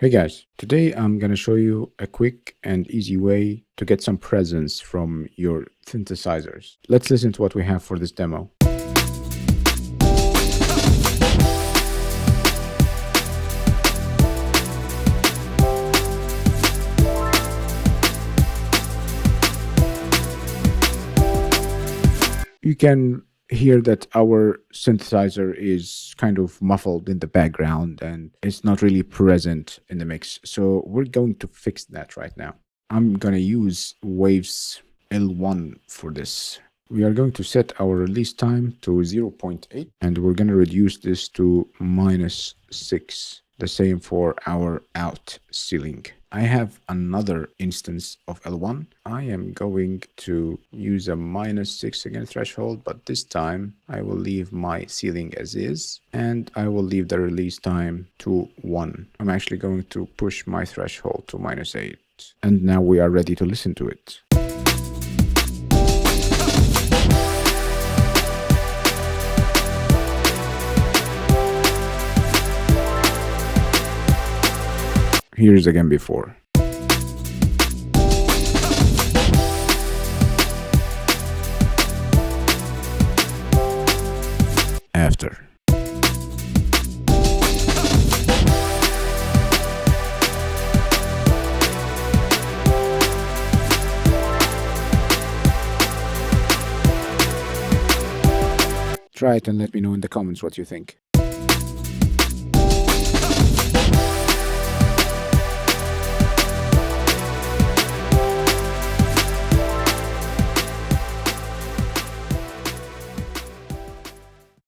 Hey guys, today I'm going to show you a quick and easy way to get some presence from your synthesizers. Let's listen to what we have for this demo. You can hear that our synthesizer is kind of muffled in the background and it's not really present in the mix. So we're going to fix that right now. I'm going to use waves L1 for this. We are going to set our release time to 0.8 and we're going to reduce this to -6. The same for our out ceiling. I have another instance of L1. I am going to use a -6 again threshold, but this time I will leave my ceiling as is and I will leave the release time to 1. I'm actually going to push my threshold to -8. And now we are ready to listen to it. Here's again before. After. Try it and let me know in the comments what you think.